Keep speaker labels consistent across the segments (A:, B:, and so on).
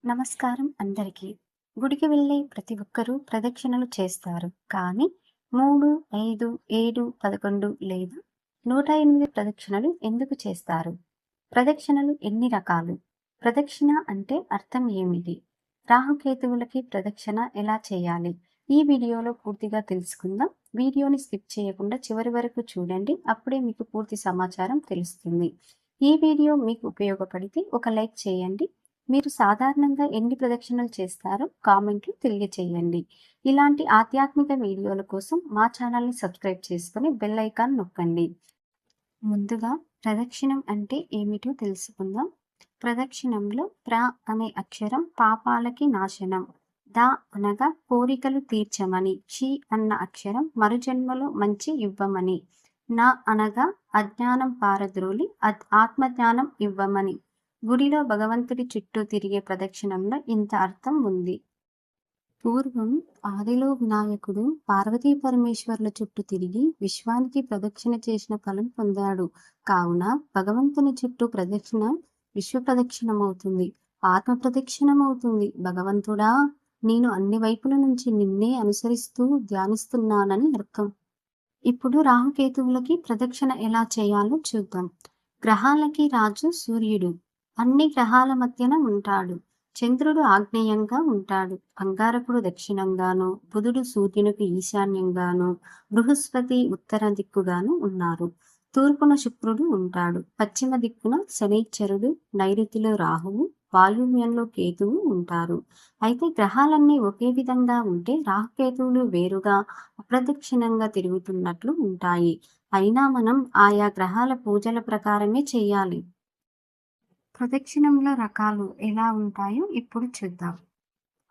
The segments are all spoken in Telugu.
A: నమస్కారం అందరికీ. గుడికి వెళ్ళే ప్రతి ఒక్కరూ ప్రదక్షిణలు చేస్తారు. కానీ 3, 5, 7, 11 లేదా 108 ప్రదక్షిణలు ఎందుకు చేస్తారు? ప్రదక్షిణలు ఎన్ని రకాలు? ప్రదక్షిణ అంటే అర్థం ఏమిటి? రాహుకేతువులకి ప్రదక్షిణ ఎలా చేయాలి? ఈ వీడియోలో పూర్తిగా తెలుసుకుందాం. వీడియోని స్కిప్ చేయకుండా చివరి వరకు చూడండి. అప్పుడే మీకు పూర్తి సమాచారం తెలుస్తుంది. ఈ వీడియో మీకు ఉపయోగపడితే ఒక లైక్ చేయండి. మీరు సాధారణంగా ఎన్ని ప్రదక్షిణలు చేస్తారో కామెంట్లు తెలియచేయండి. ఇలాంటి ఆధ్యాత్మిక వీడియోల కోసం మా ఛానల్ని సబ్స్క్రైబ్ చేసుకుని బెల్ ఐకాన్ నొక్కండి. ముందుగా ప్రదక్షిణం అంటే ఏమిటో తెలుసుకుందాం. ప్రదక్షిణంలో ప్ర అనే అక్షరం పాపాలకి నాశనం, ద అనగా కోరికలు తీర్చమని, చి అన్న అక్షరం మరుజన్మలో మంచి ఇవ్వమని, న అనగా అజ్ఞానం పారద్రోలి ఆత్మజ్ఞానం ఇవ్వమని. గుడిలో భగవంతుడి చుట్టూ తిరిగే ప్రదక్షిణంలో ఇంత అర్థం ఉంది. పూర్వం ఆదిలో వినాయకుడు పార్వతీ పరమేశ్వర్ల చుట్టూ తిరిగి విశ్వానికి ప్రదక్షిణ చేసిన ఫలం పొందాడు. కావున భగవంతుని చుట్టూ ప్రదక్షిణ విశ్వ ప్రదక్షిణమవుతుంది, ఆత్మ ప్రదక్షిణమవుతుంది. భగవంతుడా, నేను అన్ని వైపుల నుంచి నిన్నే అనుసరిస్తూ ధ్యానిస్తున్నానని అర్థం. ఇప్పుడు రాహుకేతువులకి ప్రదక్షిణ ఎలా చేయాలో చూద్దాం. గ్రహాలకి రాజు సూర్యుడు. అన్ని గ్రహాల మధ్యన ఉంటాడు. చంద్రుడు ఆగ్నేయంగా ఉంటాడు, అంగారకుడు దక్షిణంగాను, బుధుడు సూర్యునికి ఈశాన్యంగాను, బృహస్పతి ఉత్తర దిక్కుగాను ఉన్నారు. తూర్పున శుక్రుడు ఉంటాడు, పశ్చిమ దిక్కున శనైశ్చరుడు, నైరుతిలో రాహువు, వాయువ్యంలో కేతువు ఉంటారు. అయితే గ్రహాలన్నీ ఒకే విధంగా ఉంటే రాహుకేతువులు వేరుగా అప్రదక్షిణంగా తిరుగుతున్నట్లు ఉంటాయి. అయినా మనం ఆయా గ్రహాల పూజల ప్రకారమే చేయాలి. ప్రదక్షిణంలో రకాలు ఎలా ఉంటాయో ఇప్పుడు చూద్దాం.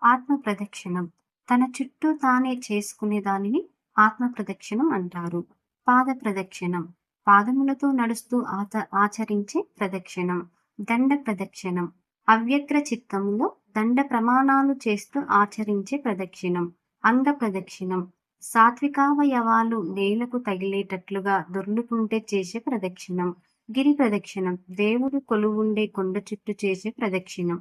A: ఆత్మ ప్రదక్షిణం తన చుట్టూ తానే చేసుకునే దానిని ఆత్మ ప్రదక్షిణం అంటారు. పాద ప్రదక్షిణం పాదములతో నడుస్తూ ఆచరించే ప్రదక్షిణం. దండ ప్రదక్షిణం అవ్యగ్ర చిత్తంలో దండ ప్రమాణాలు చేస్తూ ఆచరించే ప్రదక్షిణం. అంగ ప్రదక్షిణం సాత్వికావయవాలు నేలకు తగిలేటట్లుగా దొర్లుకుంటే చేసే ప్రదక్షిణం. గిరి ప్రదక్షిణం దేవుడు కొలువుండే కొండ చుట్టూ చేసే ప్రదక్షిణం.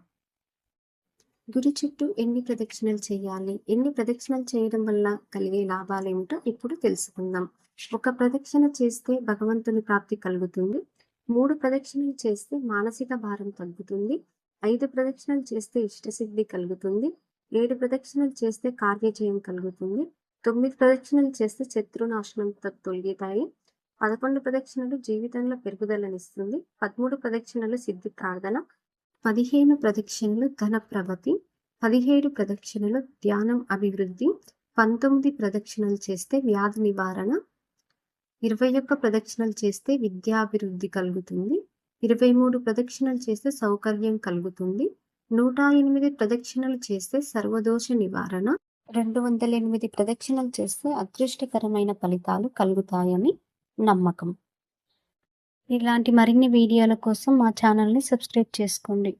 A: గుడి చుట్టూ ఎన్ని ప్రదక్షిణలు చేయాలి, ఎన్ని ప్రదక్షిణలు చేయడం వల్ల కలిగే లాభాలేమిటో ఇప్పుడు తెలుసుకుందాం. ఒక ప్రదక్షిణ చేస్తే భగవంతుని ప్రాప్తి కలుగుతుంది. 3 ప్రదక్షిణలు చేస్తే మానసిక భారం తగ్గుతుంది. 5 ప్రదక్షిణలు చేస్తే ఇష్టసిద్ధి కలుగుతుంది. 7 ప్రదక్షిణలు చేస్తే కార్యజయం కలుగుతుంది. 9 ప్రదక్షిణలు చేస్తే శత్రునాశనం తొలగుతాయి. 11 ప్రదక్షిణలు జీవితంలో పెరుగుదలనిస్తుంది. 13 ప్రదక్షిణలు సిద్ధి ప్రార్థన. 15 ప్రదక్షిణలు ధన ప్రగతి. 17 ప్రదక్షిణలు ధ్యానం అభివృద్ధి. 19 ప్రదక్షిణలు చేస్తే వ్యాధి నివారణ. 21 ప్రదక్షిణలు చేస్తే విద్యాభివృద్ధి కలుగుతుంది. 23 ప్రదక్షిణలు చేస్తే సౌకర్యం కలుగుతుంది. 108 ప్రదక్షిణలు చేస్తే సర్వదోష నివారణ. 208 ప్రదక్షిణలు చేస్తే అదృష్టకరమైన ఫలితాలు కలుగుతాయని నమ్మకం. ఇలాంటి మరిన్ని వీడియోల కోసం మా ఛానల్ని సబ్స్క్రైబ్ చేసుకోండి.